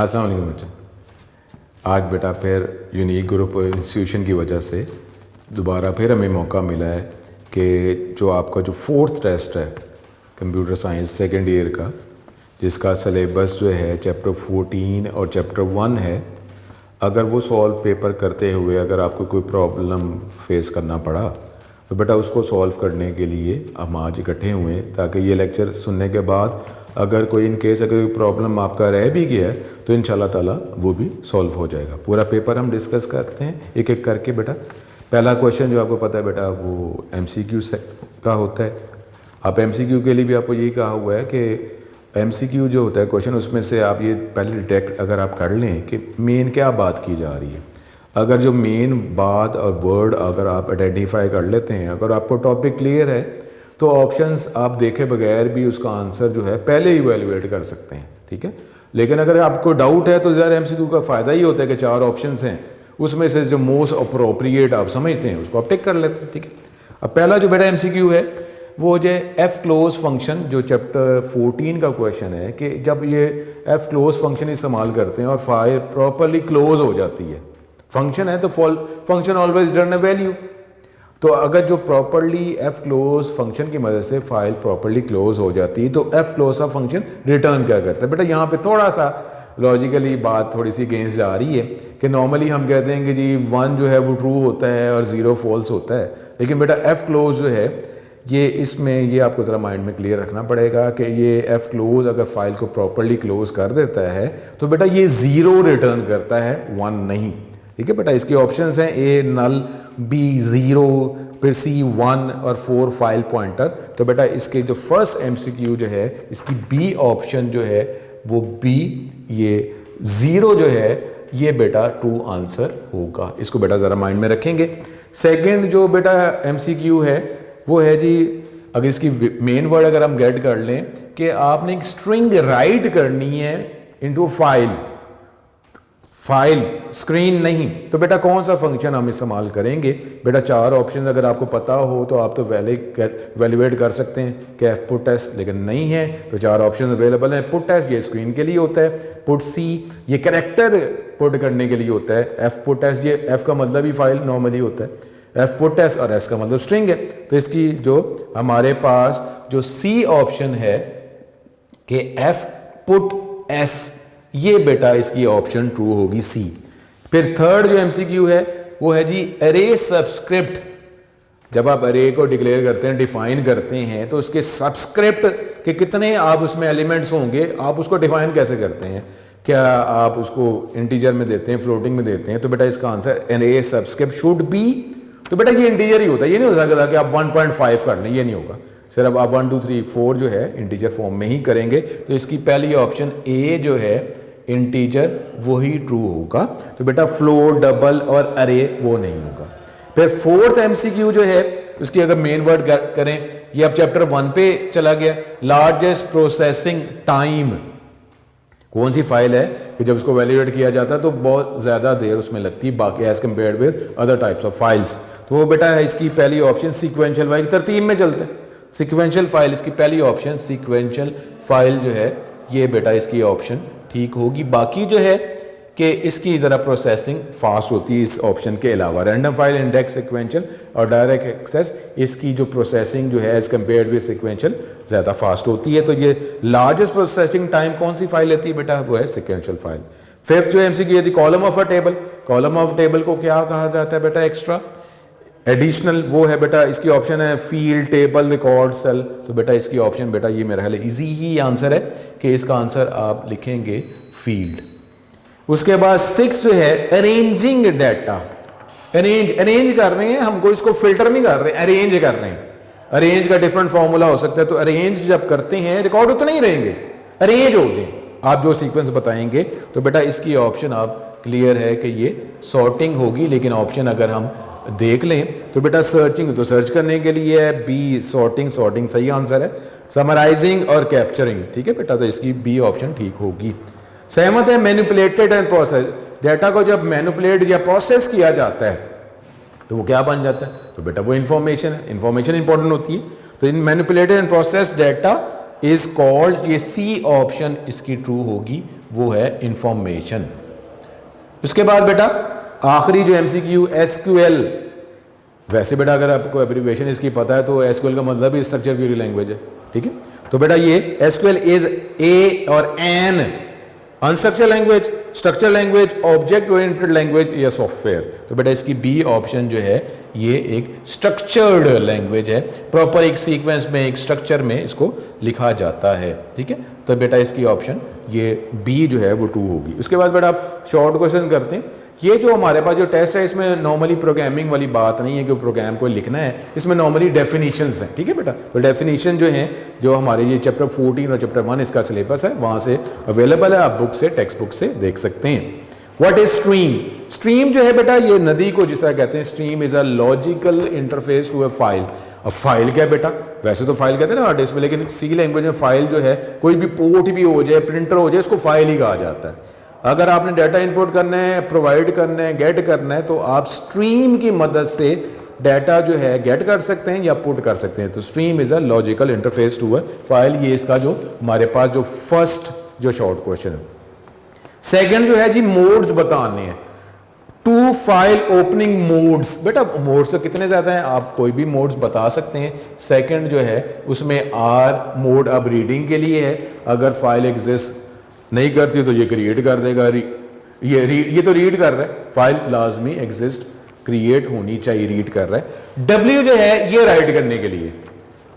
अस्सलाम वालेकुम बच्चों। आज बेटा फिर यूनिक ग्रुप इंस्टीट्यूशन की वजह से दोबारा फिर हमें मौका मिला है कि जो आपका जो 4th टेस्ट है कंप्यूटर साइंस सेकेंड ईयर का, जिसका सिलेबस जो है चैप्टर 14 और चैप्टर 1 है, अगर वो सॉल्व पेपर करते हुए अगर आपको कोई प्रॉब्लम फेस करना पड़ा तो बेटा उसको सॉल्व करने के लिए हम आज इकट्ठे हुए हैं, ताकि ये लेक्चर सुनने के बाद अगर कोई इन केस अगर कोई प्रॉब्लम आपका रह भी गया है तो इंशाल्लाह ताला वो भी सॉल्व हो जाएगा। पूरा पेपर हम डिस्कस करते हैं एक एक करके। बेटा पहला क्वेश्चन जो आपको पता है बेटा वो MCQ का होता है। आप MCQ के लिए भी आपको यही कहा हुआ है कि MCQ जो होता है क्वेश्चन, उसमें से आप ये पहले डिटेक्ट अगर आप कर लें कि मेन क्या बात की जा रही है। अगर जो मेन बात और वर्ड अगर आप आइडेंटिफाई कर लेते हैं, अगर आपको टॉपिक क्लियर है तो ऑप्शंस आप देखे बगैर भी उसका आंसर जो है पहले ही इवैल्यूएट कर सकते हैं, ठीक है। लेकिन अगर आपको डाउट है तो ज़्यादा MCQ का फ़ायदा ही होता है कि 4 ऑप्शंस हैं, उसमें से जो मोस्ट अप्रोप्रिएट आप समझते हैं उसको आप टिक कर लेते हैं, ठीक है। अब पहला जो बेटा MCQ है वो जो F क्लोज फंक्शन, जो चैप्टर 14 का क्वेश्चन है कि जब ये F क्लोज फंक्शन इस्तेमाल करते हैं और फाइल प्रॉपरली क्लोज हो जाती है, फंक्शन है तो function always return a value. तो अगर जो प्रॉपरली F क्लोज फंक्शन की मदद से फाइल प्रॉपरली क्लोज हो जाती है तो F क्लोज का फंक्शन रिटर्न क्या करता है। बेटा यहाँ पे थोड़ा सा लॉजिकली बात थोड़ी सी अगेंस्ट जा रही है कि नॉर्मली हम कहते हैं कि जी 1 जो है वो ट्रू होता है और 0 फॉल्स होता है, लेकिन बेटा F क्लोज जो है ये इसमें ये आपको ज़रा माइंड में क्लियर रखना पड़ेगा कि ये F क्लोज अगर फाइल को प्रॉपरली क्लोज कर देता है तो बेटा ये 0 रिटर्न करता है, 1 नहीं, ठीक है। बेटा इसके ऑप्शंस हैं A नल, B 0, फिर C 1 और 4 फाइल पॉइंटर। तो बेटा इसके जो फर्स्ट MCQ जो है इसकी B ऑप्शन जो है वो B, ये 0 जो है ये बेटा ट्रू आंसर होगा। इसको बेटा ज़रा माइंड में रखेंगे। सेकंड जो बेटा MCQ है वो है जी, अगर इसकी मेन वर्ड अगर हम गेट कर लें कि आपने एक स्ट्रिंग राइट करनी है इनटू फाइल स्क्रीन नहीं, तो बेटा कौन सा फंक्शन हम इस्तेमाल करेंगे। बेटा 4 ऑप्शन अगर आपको पता हो तो आप तो वैल्यूएट कर सकते हैं कि F पुट S, लेकिन नहीं है तो 4 ऑप्शन अवेलेबल हैं। पुट S ये स्क्रीन के लिए होता है, पुट C ये कैरेक्टर पुट करने के लिए होता है, F पुट S ये F का मतलब ही फाइल नॉर्मली होता है, F पुट S और S का मतलब स्ट्रिंग है। तो इसकी जो हमारे पास जो C ऑप्शन है कि F पुट S, ये बेटा इसकी ऑप्शन ट्रू होगी C। फिर थर्ड जो MCQ है वो है जी अरे सबस्क्रिप्ट। जब आप अरे को डिक्लेयर करते हैं, डिफाइन करते हैं, तो उसके सबस्क्रिप्ट के कितने आप उसमें एलिमेंट्स होंगे, आप उसको डिफाइन कैसे करते हैं। क्या आप उसको इंटीजर में देते हैं, फ्लोटिंग में देते हैं। तो बेटा इसका आंसर अरे सबस्क्रिप्ट शुड बी, तो बेटा ये इंटीजर ही होता है, ये नहीं हो सकता कि आप 1.5 कर लें, ये नहीं होगा। सिर्फ आप 1 2 3 4 जो है इंटीजर फॉर्म में ही करेंगे। तो इसकी पहली ऑप्शन A जो है इंटीजर वही ट्रू होगा। तो बेटा फ्लोट, डबल और अरे वो नहीं होगा। फिर 4th MCQ जो है उसकी अगर मेन वर्ड करें, ये अब चैप्टर 1 पे चला गया। लार्जेस्ट प्रोसेसिंग टाइम, कौन सी फाइल है कि जब उसको वैल्यूएट किया जाता है तो बहुत ज़्यादा देर उसमें लगती है बाकी as compared with other types of files. तो वो बेटा है इसकी पहली ऑप्शन सीक्वेंशियल फाइल, तरतीब में चलते हैं। सीक्वेंशियल फाइल इसकी पहली ऑप्शन, सीक्वेंशियल फाइल जो है ये बेटा इसकी ऑप्शन ठीक होगी। बाकी जो है कि इसकी ज़रा प्रोसेसिंग फास्ट होती है इस ऑप्शन के अलावा। रैंडम फाइल, इंडेक्स, सीक्वेंशियल और डायरेक्ट एक्सेस, इसकी जो प्रोसेसिंग जो है एज कम्पेयर्ड विद सीक्वेंशियल ज़्यादा फास्ट होती है। तो ये लार्जेस्ट प्रोसेसिंग टाइम कौन सी फाइल लेती है बेटा, वो है सीक्वेंशियल फाइल। 5th जो MCQ है column of a table. Column of table को क्या कहा जाता है बेटा, एक्स्ट्रा एडिशनल वो है बेटा, इसकी ऑप्शन है फील्ड, टेबल, रिकॉर्ड, सेल। तो बेटा इसकी ऑप्शन बेटा ये मेरा ख्याल इजी ही आंसर है कि इसका आंसर आप लिखेंगे फील्ड। उसके बाद 6 जो है अरेंजिंग डाटा। अरेंज कर रहे हैं, हमको इसको फिल्टर नहीं कर रहे, अरेंज कर रहे हैं। अरेंज का डिफरेंट फॉर्मूला हो सकता है, तो अरेंज जब करते हैं रिकॉर्ड उतना ही रहेंगे, अरेंज हो जाए आप जो सीक्वेंस बताएंगे। तो बेटा इसकी ऑप्शन आप क्लियर है कि ये सॉर्टिंग होगी। लेकिन ऑप्शन अगर हम देख लें तो बेटा सर्चिंग तो सर्च करने के लिए है, B सॉर्टिंग, सॉर्टिंग सही आंसर है। समराइजिंग और कैप्चरिंग, ठीक है बेटा, तो इसकी B ऑप्शन ठीक होगी। सहमत है मैनिपुलेटेड एंड प्रोसेस, डाटा को जब मैनिपुलेट या प्रोसेस किया जाता है तो वो क्या बन जाता है, तो बेटा वो इंफॉर्मेशन है, इंफॉर्मेशन इंपॉर्टेंट होती है। तो in manipulated and process data is called, ये C ऑप्शन इसकी ट्रू होगी। वो है इंफॉर्मेशन। उसके बाद बेटा आखिरी जो MCQ SQL, वैसे बेटा अगर आपको एब्रीविएशन इसकी पता है तो SQL का मतलब ही स्ट्रक्चर क्वेरी लैंग्वेज है, ठीक है। तो बेटा ये SQL इज ए और an unstructure language, structure language, object oriented language या सॉफ्टवेयर। तो बेटा इसकी बी ऑप्शन जो है ये एक स्ट्रक्चर्ड लैंग्वेज है, प्रॉपर एक सीक्वेंस में एक स्ट्रक्चर में इसको लिखा जाता है, ठीक है। तो बेटा इसकी ऑप्शन ये बी जो है वो 2 होगी। उसके बाद बेटा आप शॉर्ट क्वेश्चन करते हैं। ये जो हमारे पास जो टेस्ट है इसमें नॉर्मली प्रोग्रामिंग वाली बात नहीं है कि प्रोग्राम को लिखना है, इसमें नॉर्मली डेफिनेशंस हैं, ठीक है बेटा। तो डेफिनेशन जो हैं जो हमारे ये चैप्टर 14 और चैप्टर 1 इसका सिलेबस है वहाँ से अवेलेबल है, आप बुक से टेक्स्ट बुक से देख सकते हैं। What is stream? स्ट्रीम जो है बेटा ये नदी को जिस तरह कहते हैं, stream is a logical interface to a file. अब फाइल क्या है बेटा, वैसे तो फाइल कहते हैं ना हार्ड डिस्क में, लेकिन सी लैंग्वेज में फाइल जो है कोई भी पोर्ट भी हो जाए, प्रिंटर हो जाए, इसको फाइल ही कहा जाता है। अगर आपने डाटा इनपुट करना है, प्रोवाइड करना है, गेट करना है, तो आप स्ट्रीम की मदद से डाटा जो है गेट कर सकते हैं या पुट कर सकते हैं। तो stream is a logical interface to a file, ये इसका जो हमारे पास जो फर्स्ट जो शॉर्ट क्वेश्चन है। सेकंड जो है जी मोड्स बताने हैं, 2 फाइल ओपनिंग मोड्स। बेटा मोड्स तो कितने ज्यादा हैं, आप कोई भी मोड्स बता सकते हैं। सेकंड जो है उसमें आर मोड अब रीडिंग के लिए है, अगर फाइल एग्जिस्ट नहीं करती तो ये क्रिएट कर देगा, ये तो रीड कर रहा है, फाइल लाजमी एग्जिस्ट क्रिएट होनी चाहिए, रीड कर रहा है। डब्ल्यू जो है ये राइट करने के लिए,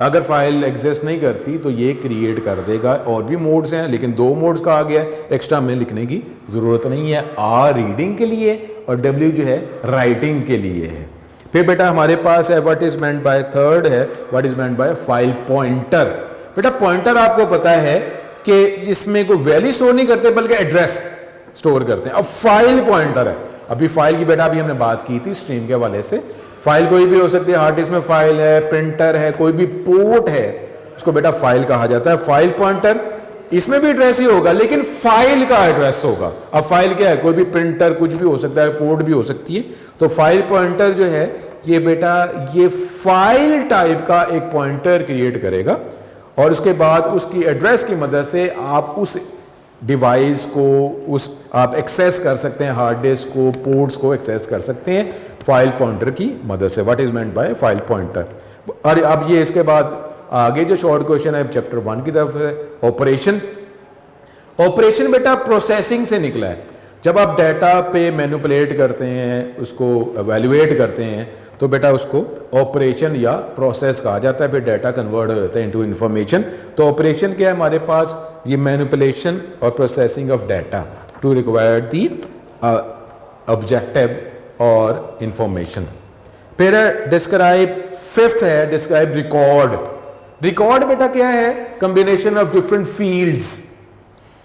अगर फाइल एग्जिस्ट नहीं करती तो ये क्रिएट कर देगा। और भी मोड्स हैं लेकिन 2 मोड्स का आ गया, एक्स्ट्रा में लिखने की जरूरत नहीं है। आर रीडिंग के लिए और डब्ल्यू जो है राइटिंग के लिए है। फिर बेटा हमारे पास है what is meant by, third है what is meant by file pointer. बेटा पॉइंटर आपको पता है कि जिसमें कोई वैल्यू स्टोर नहीं करते बल्कि एड्रेस स्टोर करते हैं। अब फाइल पॉइंटर है, अभी फाइल की बेटा अभी हमने बात की थी स्ट्रीम के हवाले से। फाइल कोई भी हो सकती है, हार्ड डिस्क में फाइल है, प्रिंटर है, कोई भी पोर्ट है, उसको बेटा फाइल कहा जाता है। फाइल पॉइंटर इसमें भी एड्रेस ही होगा लेकिन फाइल का एड्रेस होगा। अब फाइल क्या है, कोई भी प्रिंटर कुछ भी हो सकता है, पोर्ट भी हो सकती है। तो फाइल पॉइंटर जो है ये बेटा ये फाइल टाइप का एक पॉइंटर क्रिएट करेगा और उसके बाद उसकी एड्रेस की मदद से आप उस डिवाइस को आप एक्सेस कर सकते हैं, हार्ड डिस्क को, पोर्ट्स को एक्सेस कर सकते हैं फाइल पॉइंटर की मदद से। What is meant by file pointer. और अब ये इसके बाद आगे जो शॉर्ट क्वेश्चन है चैप्टर 1 की तरफ है, ऑपरेशन। ऑपरेशन बेटा प्रोसेसिंग से निकला है। जब आप डाटा पे मैनिपुलेट करते हैं, उसको एवेल्युएट करते हैं, तो बेटा उसको ऑपरेशन या प्रोसेस कहा जाता है। फिर डाटा कन्वर्ट हो जाता है इनटू इंफॉर्मेशन। तो ऑपरेशन क्या है हमारे पास, ये मैनिपुलेशन और processing of data to require the objective और इंफॉर्मेशन। फिर डिस्क्राइब, फिफ्थ है डिस्क्राइब रिकॉर्ड। रिकॉर्ड बेटा क्या है, कॉम्बिनेशन ऑफ डिफरेंट फील्ड्स,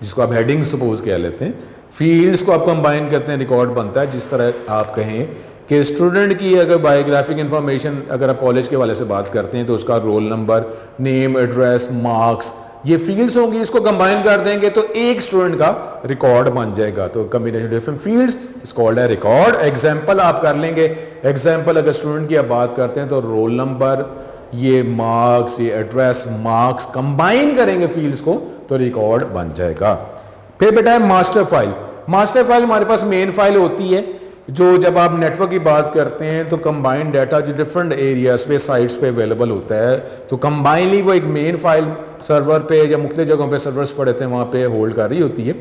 जिसको आप हेडिंग सपोज कह लेते हैं। फील्ड्स को आप कंबाइन करते हैं, रिकॉर्ड बनता है। जिस तरह आप कहें कि स्टूडेंट की अगर बायोग्राफिक इंफॉर्मेशन अगर आप कॉलेज के वाले से बात करते हैं तो उसका roll number, name, address, marks, ये फील्ड्स होंगी, इसको कंबाइन कर देंगे तो एक स्टूडेंट का रिकॉर्ड बन जाएगा। तो combination different fields is called है रिकॉर्ड। एग्जांपल आप कर लेंगे, एग्जांपल अगर स्टूडेंट की आप बात करते हैं तो रोल नंबर, ये मार्क्स, ये एड्रेस, मार्क्स कंबाइन करेंगे फील्ड्स को तो रिकॉर्ड बन जाएगा। फिर बेटा है मास्टर फाइल। मास्टर फाइल हमारे पास मेन फाइल होती है जो जब आप नेटवर्क की बात करते हैं तो कंबाइंड डाटा जो डिफरेंट एरियाज पे, साइट्स पे अवेलेबल होता है, तो कंबाइनली वो एक मेन फाइल सर्वर पे या मुख्तलिफ जगहों पे सर्वर्स पड़े थे वहाँ पे होल्ड कर रही होती है।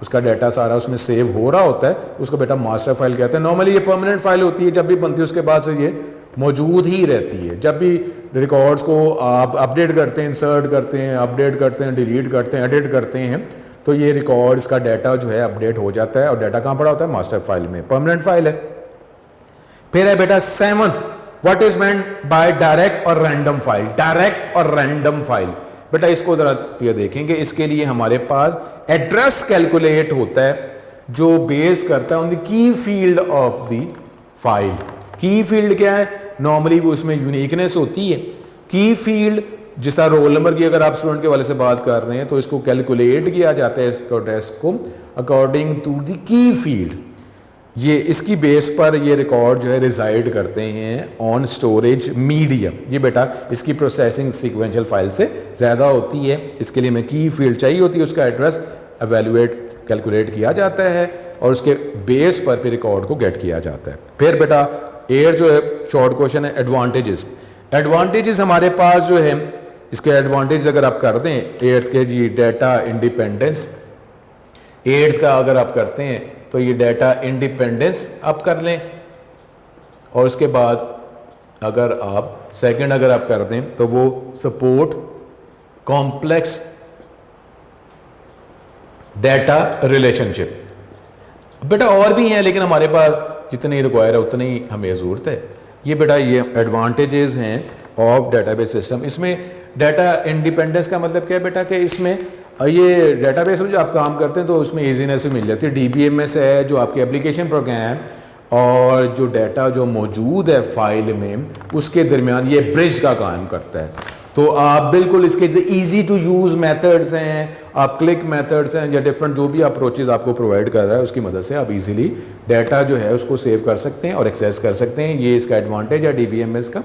उसका डाटा सारा उसमें सेव हो रहा होता है, उसको बेटा मास्टर फाइल कहते हैं। नॉर्मली ये परमानेंट फाइल होती है, जब भी बनती है उसके बाद से ये मौजूद ही रहती है। जब भी रिकॉर्ड्स को आप अपडेट करते हैं, इंसर्ट करते हैं, अपडेट करते हैं, डिलीट करते हैं, एडिट करते हैं, तो ये रिकॉर्ड्स का डाटा जो है अपडेट हो जाता है। और डाटा कहाँ पड़ा होता है, मास्टर फाइल में, परमानेंट फाइल है। फिर है बेटा seventh, what is meant bye direct और रैंडम फाइल। डायरेक्ट और रैंडम फाइल बेटा इसको जरा ये देखेंगे। इसके लिए हमारे पास एड्रेस कैलकुलेट होता है जो बेस करता है on the key field of the file. की फील्ड क्या है, नॉर्मली वो उसमें यूनिकनेस होती है। की फील्ड जिस तरह रोल नंबर की अगर आप स्टूडेंट के वाले से बात कर रहे हैं तो इसको कैलकुलेट किया जाता है इसको एड्रेस को according to the key field. ये इसकी बेस पर ये रिकॉर्ड जो है रिजाइड करते हैं ऑन स्टोरेज मीडियम। ये बेटा इसकी प्रोसेसिंग सीक्वेंशियल फाइल से ज़्यादा होती है, इसके लिए हमें की फील्ड चाहिए होती है, उसका एड्रेस एवेल्युएट कैलकुलेट किया जाता है और उसके बेस पर फिर रिकॉर्ड को गेट किया जाता है। फिर बेटा 8 जो है शॉर्ट क्वेश्चन है एडवांटेजेस। एडवांटेजेस हमारे पास जो है, इसके एडवांटेज अगर आप कर दें 8th के जी डाटा इंडिपेंडेंस, 8th का अगर आप करते हैं तो ये डाटा इंडिपेंडेंस आप कर लें, और उसके बाद अगर आप सेकंड अगर आप कर दें तो वो सपोर्ट कॉम्प्लेक्स डाटा रिलेशनशिप। बेटा और भी हैं लेकिन हमारे पास जितनी रिक्वायर है उतनी ही हमें ज़रूरत है। ये बेटा ये एडवांटेजेस हैं ऑफ डेटाबेस सिस्टम। इसमें डाटा इंडिपेंडेंस का मतलब क्या है बेटा कि इसमें ये डेटाबेस में जो आप काम करते हैं तो उसमें ईजीनेस मिल जाती है। DBMS है जो आपके एप्लीकेशन प्रोग्राम और जो डाटा जो मौजूद है फाइल में उसके दरमियान ये ब्रिज का काम करता है। तो आप बिल्कुल इसके जो ईजी टू यूज़ मेथड्स हैं, आप क्लिक मेथड्स हैं या डिफरेंट जो भी अप्रोचेज आपको प्रोवाइड कर रहा है उसकी मदद से आप इजीली डाटा जो है उसको सेव कर सकते हैं और एक्सेस कर सकते हैं। ये इसका एडवांटेज है DBMS का,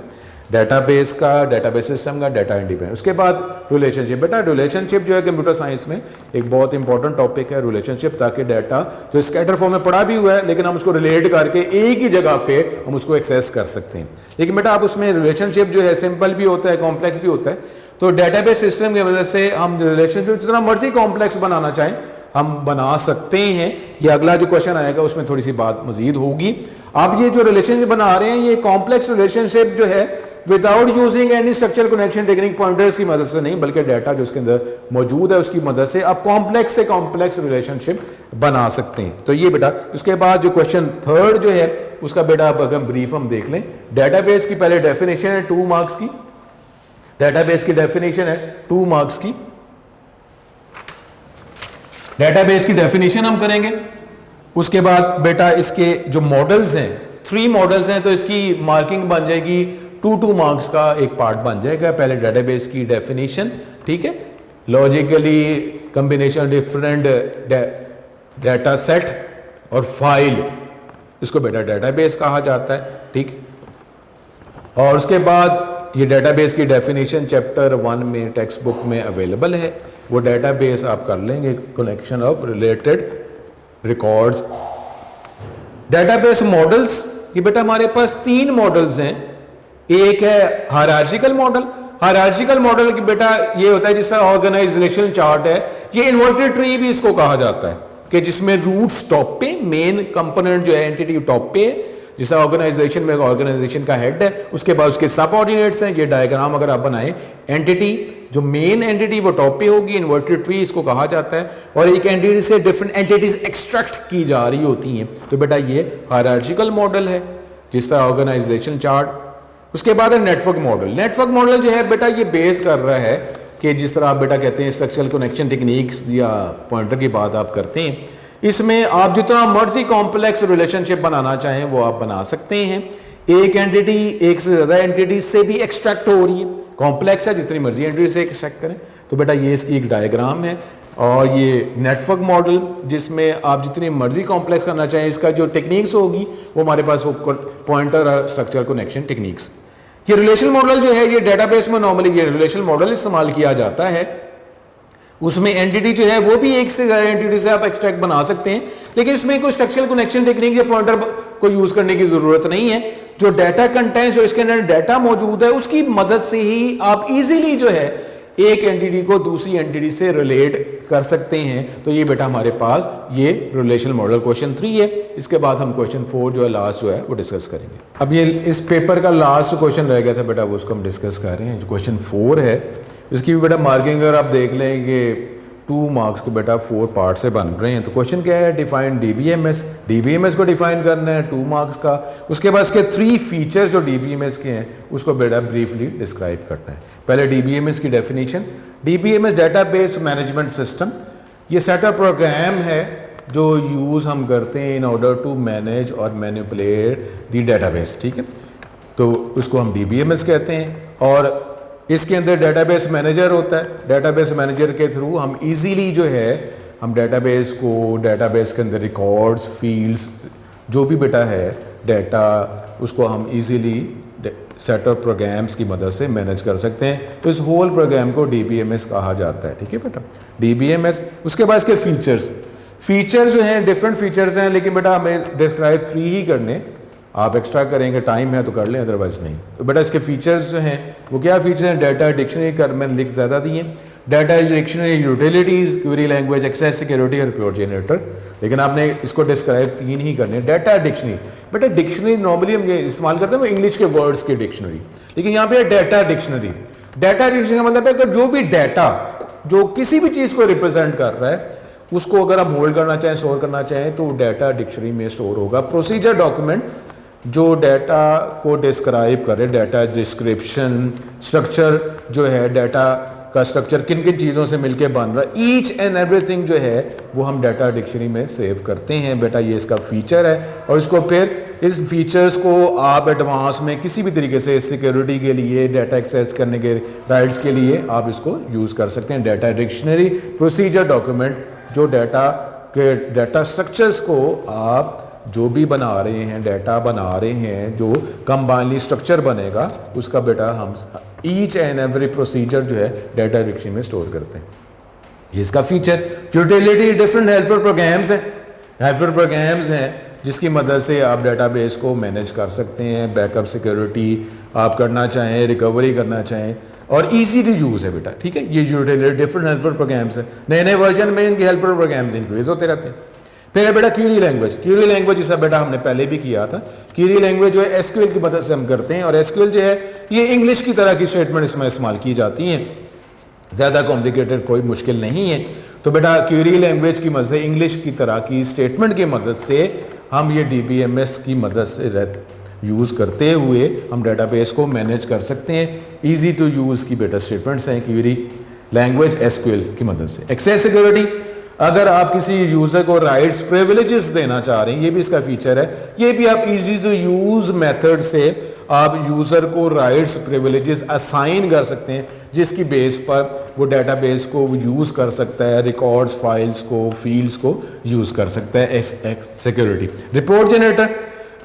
डेटाबेस का, डेटाबेस सिस्टम का, डाटा इंडिपेंडेंस। उसके बाद रिलेशनशिप। बेटा रिलेशनशिप जो है कंप्यूटर साइंस में एक बहुत इंपॉर्टेंट टॉपिक है रिलेशनशिप, ताकि डाटा जो स्कैटर फॉर्म में पड़ा भी हुआ है लेकिन हम उसको रिलेट करके एक ही जगह पे हम उसको एक्सेस कर सकते हैं। लेकिन बेटा आप उसमें रिलेशनशिप जो है सिंपल भी होता है, कॉम्प्लेक्स भी होता है। तो डेटाबेस सिस्टम की वजह से हम रिलेशनशिप जितना मर्जी कॉम्प्लेक्स बनाना चाहें हम बना सकते हैं। ये अगला जो क्वेश्चन आएगा उसमें थोड़ी सी बात मजीद होगी। आप ये जो रिलेशनशिप बना रहे हैं ये कॉम्प्लेक्स रिलेशनशिप जो है without using any structure connection technique pointers की मदद से नहीं, बल्कि डाटा जो उसके अंदर मौजूद है उसकी मदद से आप कॉम्प्लेक्स से कॉम्प्लेक्स रिलेशनशिप बना सकते हैं। तो ये बेटा उसके बाद जो क्वेश्चन थर्ड जो है उसका बेटा अगर ब्रीफ हम देख लें, डेटाबेस की पहले डेफिनेशन है 2 मार्क्स की। डेटाबेस की डेफिनेशन है 2 मार्क्स की। डेटाबेस की डेफिनेशन हम करेंगे। उसके बाद बेटा इसके जो मॉडल्स हैं 3 मॉडल्स हैं तो इसकी मार्किंग बन जाएगी 2 मार्क्स का एक पार्ट बन जाएगा। पहले डेटाबेस की डेफिनेशन, ठीक है, logically combination different data set और फाइल, इसको बेटा डेटाबेस कहा जाता है, ठीक है। और उसके बाद ये डेटाबेस की डेफिनेशन चैप्टर 1 में टेक्स्ट बुक में अवेलेबल है। वो डेटाबेस आप कर लेंगे collection of related records. Database models, ये बेटा हमारे पास 3 मॉडल्स हैं। एक है हायरार्चिकल मॉडल। हायरार्चिकल मॉडल की बेटा ये होता है जिसका ऑर्गेनाइज रिलेशनल चार्ट है, ये इन्वर्टेड ट्री भी इसको कहा जाता है, कि जिसमें रूट्स टॉप पे, मेन कंपोनेंट जो है एंटिटी टॉप पे है, जिसका ऑर्गेनाइजेशन में ऑर्गेनाइजेशन का हेड है, उसके बाद उसके सब ऑर्डिनेट्स हैं। ये डायग्राम अगर आप बनाएं, एंटिटी जो मेन एंटिटी वो टॉप पे होगी, इन्वर्टेड ट्री इसको कहा जाता है, और एक एंटिटी से डिफरेंट एंटिटीज एक्सट्रैक्ट की जा रही होती हैं। तो बेटा ये हायरार्चिकल मॉडल है जिसका ऑर्गेनाइजेशन चार्ट। उसके बाद है नेटवर्क मॉडल। नेटवर्क मॉडल जो है बेटा ये बेस कर रहा है कि जिस तरह आप बेटा कहते हैं स्ट्रक्चरल कनेक्शन टेक्निक्स या पॉइंटर की बात आप करते हैं, इसमें आप जितना मर्जी कॉम्प्लेक्स रिलेशनशिप बनाना चाहें वो आप बना सकते हैं। एक एंटिटी एक से ज़्यादा एंटिटी से भी एक्सट्रैक्ट हो रही है, कॉम्प्लेक्स है, जितनी मर्जी एंटिटी से एक्सट्रैक्ट करें। तो बेटा ये इसकी एक डायग्राम है और ये नेटवर्क मॉडल जिसमें आप जितनी मर्जी कॉम्प्लेक्स करना चाहें, इसका जो टेक्निक्स होगी वो हमारे पास वो पॉइंटर स्ट्रक्चरल कनेक्शन टेक्निक्स। ये रिलेशन मॉडल जो है ये डेटाबेस में नॉर्मली ये रिलेशन मॉडल इस्तेमाल किया जाता है। उसमें एंटिटी जो है वो भी एक से ज्यादा एंटिटी से आप एक्सट्रैक्ट बना सकते हैं, लेकिन इसमें कोई स्ट्रक्चरल कनेक्शन टेक्निक या पॉइंटर को यूज करने की जरूरत नहीं है। जो डाटा कंटेंट जो इसके अंदर डाटा मौजूद है उसकी मदद से ही आप इजीली जो है एक एंटिटी को दूसरी एंटिटी से रिलेट कर सकते हैं। तो ये बेटा हमारे पास ये रिलेशनल मॉडल क्वेश्चन 3 है। इसके बाद हम क्वेश्चन 4 जो है लास्ट जो है वो डिस्कस करेंगे। अब ये इस पेपर का लास्ट क्वेश्चन रह गया था बेटा, वो उसको हम डिस्कस कर रहे हैं। जो क्वेश्चन 4 है इसकी भी बेटा मार्किंग अगर आप देख लेंगे 2 मार्क्स के बेटा 4 पार्ट से बन रहे हैं। तो क्वेश्चन क्या है, डिफाइन डीबीएमएस। डीबीएमएस को डिफाइन करना है 2 मार्क्स का। उसके बाद इसके 3 फीचर्स जो डीबीएमएस के हैं उसको बेटा ब्रीफली डिस्क्राइब करना है। पहले डीबीएमएस की definition. DBMS database management system, ये सेटअप प्रोग्राम है जो यूज़ हम करते हैं इन ऑर्डर टू मैनेज और मैनिपुलेट द डाटाबेस, ठीक है। तो उसको हम डीबीएमएस कहते हैं और इसके अंदर डेटाबेस मैनेजर होता है। डेटाबेस मैनेजर के थ्रू हम इजीली जो है हम डेटाबेस को, डेटाबेस के अंदर रिकॉर्ड्स, फील्ड्स जो भी बेटा है डाटा, उसको हम इजीली सेटअप प्रोग्राम्स की मदद से मैनेज कर सकते हैं। तो इस होल प्रोग्राम को डीबीएमएस कहा जाता है, ठीक है बेटा, डीबीएमएस। उसके बाद इसके फीचर्स। फीचर जो हैं डिफरेंट फीचर्स हैं, लेकिन बेटा हमें डिस्क्राइब 3 ही करने, आप एक्स्ट्रा करेंगे टाइम है तो कर लें, अदरवाइज नहीं। तो बेटा इसके फीचर्स जो हैं वो क्या फीचर हैं? डाटा डिक्शनरी कर मैंने लिख ज़्यादा दिए, data dictionary utilities, query language, access security और रिपोर्ट जनरेटर, लेकिन आपने इसको डिस्क्राइब 3 ही करने। डाटा डिक्शनरी, बेटा डिक्शनरी नॉर्मली हम ये इस्तेमाल करते हैं इंग्लिश के वर्ड्स की डिक्शनरी, लेकिन यहाँ पे डाटा डिक्शनरी। डाटा डिक्शनरी का मतलब है कि जो भी डाटा जो किसी भी चीज़ को रिप्रेजेंट कर रहा है उसको अगर हम होल्ड करना चाहें, स्टोर करना चाहें तो डाटा डिक्शनरी में स्टोर होगा। प्रोसीजर डॉक्यूमेंट जो डाटा को डिस्क्राइब करे, डाटा डिस्क्रिप्शन, स्ट्रक्चर जो है डाटा का स्ट्रक्चर किन किन चीज़ों से मिलके बन रहा है, ईच एंड एवरीथिंग जो है वो हम डाटा डिक्शनरी में सेव करते हैं। बेटा ये इसका फीचर है, और इसको फिर इस फीचर्स को आप एडवांस में किसी भी तरीके से सिक्योरिटी के लिए, डाटा एक्सेस करने के राइट्स के लिए आप इसको यूज़ कर सकते हैं। डाटा डिक्शनरी प्रोसीजर डॉक्यूमेंट जो डाटा के डाटा स्ट्रक्चर्स को आप जो भी बना रहे हैं, डाटा बना रहे हैं, जो कंबाइनली स्ट्रक्चर बनेगा उसका बेटा हम ईच एंड एवरी प्रोसीजर जो है डाटा डिक्शनरी में स्टोर करते हैं। इसका feature utility, different helpful programs हैं, हेल्पफुल प्रोग्राम्स हैं जिसकी मदद से आप डाटाबेस को मैनेज कर सकते हैं, बैकअप सिक्योरिटी आप करना चाहें, रिकवरी करना चाहें, और इजी टू यूज़ है बेटा, ठीक है। ये यूटिलिटी डिफरेंट हेल्पफुल प्रोग्राम्स हैं, नए नए वर्जन में इनके हेल्पफुल प्रोग्राम्स इंक्रीज होते रहते हैं। फिर है बेटा क्वेरी लैंग्वेज। क्वेरी लैंग्वेज जैसा बेटा हमने पहले भी किया था, क्वेरी लैंग्वेज जो है एसक्यूएल की मदद से हम करते हैं, और एसक्यूएल जो है ये इंग्लिश की तरह की स्टेटमेंट इसमें इस्तेमाल की जाती हैं, ज़्यादा कॉम्प्लिकेटेड कोई मुश्किल नहीं है। तो बेटा क्वेरी लैंग्वेज की मदद से, इंग्लिश की तरह की स्टेटमेंट की मदद से हम ये DBMS की मदद से यूज़ करते हुए हम डाटाबेस को मैनेज कर सकते हैं। ईजी टू यूज़ की बेटा स्टेटमेंट्स हैं क्वेरी लैंग्वेज एसक्यूएल की मदद से। एक्सेस सिक्योरिटी, अगर आप किसी यूज़र को राइट्स प्रिविलेजेस देना चाह रहे हैं, ये भी इसका फीचर है, ये भी आप इजी टू यूज़ मेथड से आप यूज़र को राइट्स प्रिविलेजेस असाइन कर सकते हैं, जिसकी बेस पर वो डाटाबेस को यूज़ कर सकता है, रिकॉर्ड्स, फाइल्स को, फील्ड्स को यूज़ कर सकता है। सिक्योरिटी। रिपोर्ट जनरेटर,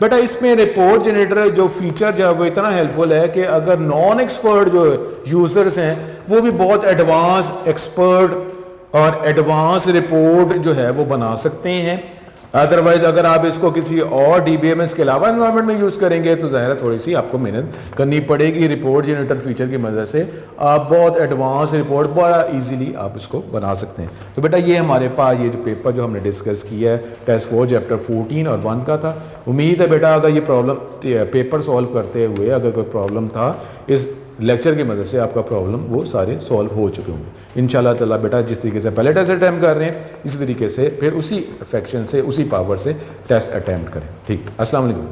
बेटा इसमें रिपोर्ट जनरेटर जो फीचर जो है वो इतना हेल्पफुल है कि अगर नॉन एक्सपर्ट जो यूज़र्स हैं वो भी बहुत एडवांस एक्सपर्ट और एडवांस रिपोर्ट जो है वो बना सकते हैं। अदरवाइज अगर आप इसको किसी और DBMS के अलावा एनवायरनमेंट में यूज़ करेंगे तो ज़ाहिर है थोड़ी सी आपको मेहनत करनी पड़ेगी। रिपोर्ट जनरेटर फीचर की मदद से आप बहुत एडवांस रिपोर्ट बड़ा इजीली आप इसको बना सकते हैं। तो बेटा ये हमारे पास ये जो पेपर जो हमने डिस्कस किया है टेस्ट 4 चैप्टर 14 और 1 का था। उम्मीद है बेटा अगर ये प्रॉब्लम पेपर सॉल्व करते हुए अगर कोई प्रॉब्लम था इस लेक्चर की मदद से आपका प्रॉब्लम वो सारे सॉल्व हो चुके होंगे इंशाल्लाह ताला। बेटा जिस तरीके से पहले टेस्ट अटैम्प्ट कर रहे हैं इसी तरीके से फिर उसी अफेक्शन से, उसी पावर से टेस्ट अटैम्प्ट करें। ठीक, अस्सलाम वालेकुम।